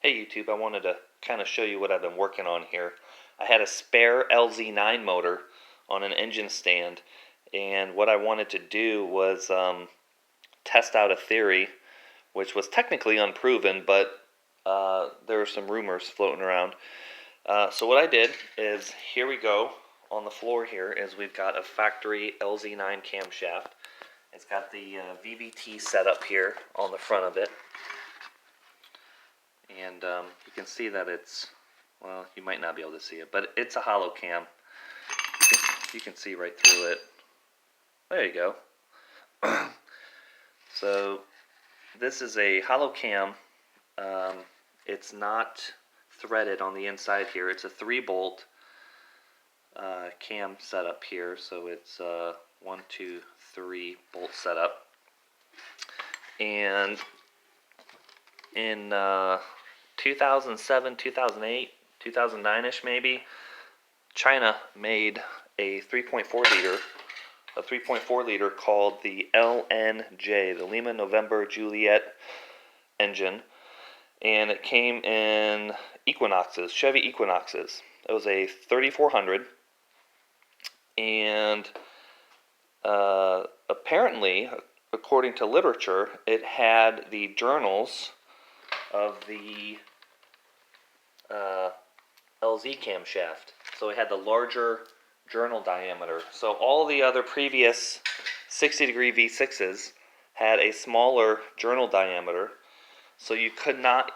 Hey YouTube, I wanted to kind of show you what I've been working on here. I had a spare LZ9 motor on an engine stand, and what I wanted to do was test out a theory which was technically unproven, but there were some rumors floating around. So what I did is, here we go on the floor here, is we've got a factory LZ9 camshaft. It's got the VVT set up here on the front of it. And you can see that it's, well, you might not be able to see it, but it's a hollow cam. You can see right through it. There you go. So this is a hollow cam. It's not threaded on the inside here. It's a 3-bolt cam setup here. So it's 1, 2, 3 bolt setup. And in 2007, 2008, 2009-ish maybe, China made a 3.4 liter called the LNG, the Lima November Juliet engine, and it came in Equinoxes, Chevy Equinoxes. It was a 3400, and apparently, according to literature, it had the journals of the LZ camshaft. So it had the larger journal diameter. So all the other previous 60-degree V6s had a smaller journal diameter. So you could not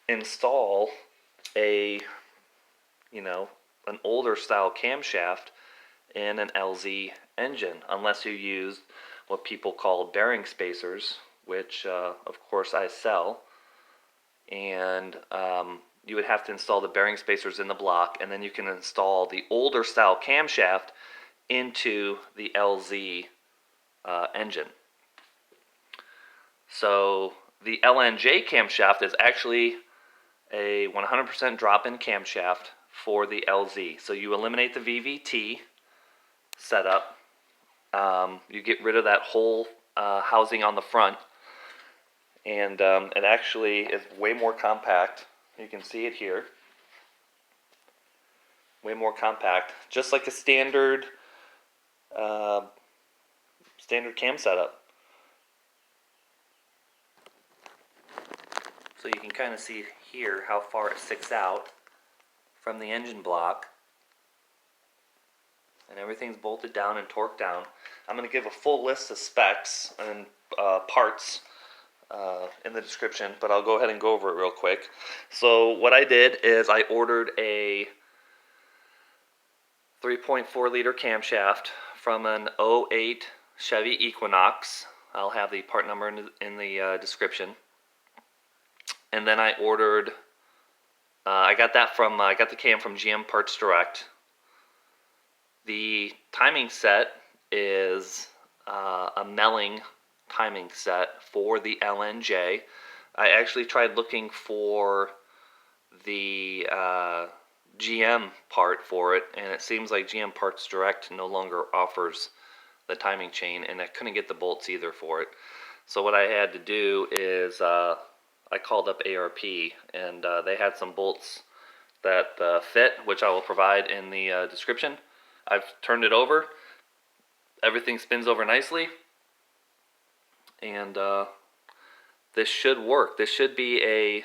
install an older style camshaft in an LZ engine unless you used what people call bearing spacers, which of course I sell. And you would have to install the bearing spacers in the block, and then you can install the older style camshaft into the LZ engine. So the LNG camshaft is actually a 100% drop-in camshaft for the LZ. So you eliminate the VVT setup. You get rid of that whole housing on the front. And it actually is way more compact. You can see it here. Way more compact, just like a standard cam setup. So you can kind of see here how far it sticks out from the engine block. And everything's bolted down and torqued down. I'm going to give a full list of specs and parts in the description, but I'll go ahead and go over it real quick. So what I did is I ordered a 3.4 liter camshaft from an 08 Chevy Equinox. I'll have the part number in the description. And then I ordered, I got the cam from GM Parts Direct. The timing set is a melling timing set for the LNG. I actually tried looking for the GM part for it, and it seems like GM Parts Direct no longer offers the timing chain, and I couldn't get the bolts either for it. So what I had to do is I called up ARP, and they had some bolts that fit, which I will provide in the description. I've turned it over. Everything spins over nicely. And this should work. This should be a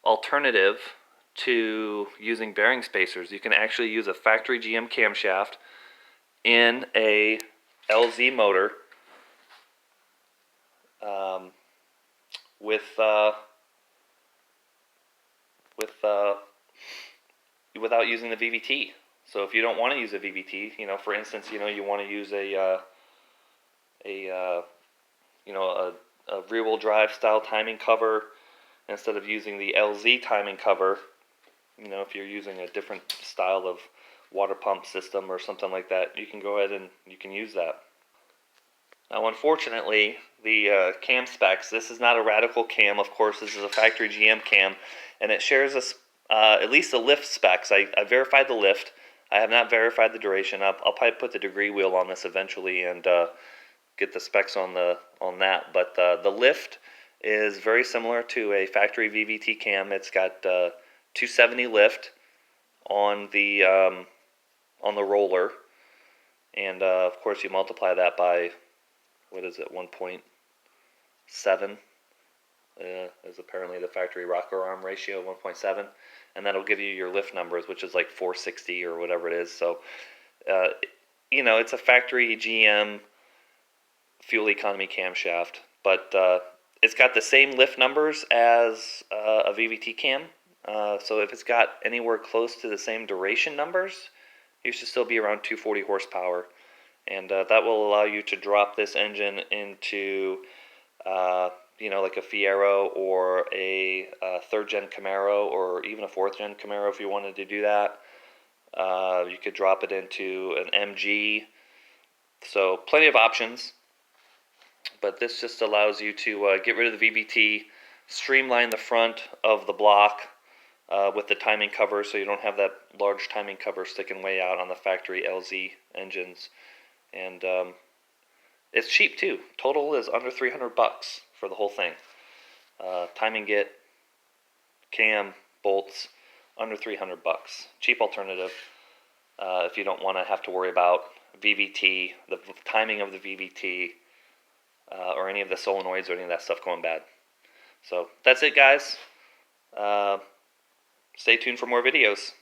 alternative to using bearing spacers. You can actually use a factory GM camshaft in a LZ motor without using the VVT. So if you don't want to use a VVT, for instance, you want to use a rear-wheel drive style timing cover instead of using the LZ timing cover. If you're using a different style of water pump system or something like that, you can go ahead and you can use that. Now, unfortunately, the cam specs, this is not a radical cam. Of course, this is a factory GM cam, and it shares at least the lift specs. I verified the lift. I have not verified the duration. I'll probably put the degree wheel on this eventually and get the specs on that. But the lift is very similar to a factory VVT cam. It's got 270 lift on the roller, and of course you multiply that by, what is it, 1.7 is apparently the factory rocker arm ratio, 1.7, and that'll give you your lift numbers, which is like 460 or whatever it is. So it's a factory GM fuel economy camshaft, but it's got the same lift numbers as a VVT cam. So if it's got anywhere close to the same duration numbers, you should still be around 240 horsepower. And that will allow you to drop this engine into, like a Fiero or a third-gen Camaro, or even a fourth-gen Camaro if you wanted to do that. You could drop it into an MG. So plenty of options. But this just allows you to get rid of the VVT, streamline the front of the block with the timing cover, so you don't have that large timing cover sticking way out on the factory LZ engines. And it's cheap too. Total is under $300 for the whole thing. Timing kit, cam, bolts, under $300. Cheap alternative if you don't want to have to worry about VVT, the timing of the VVT, or any of the solenoids or any of that stuff going bad. So that's it, guys. Stay tuned for more videos.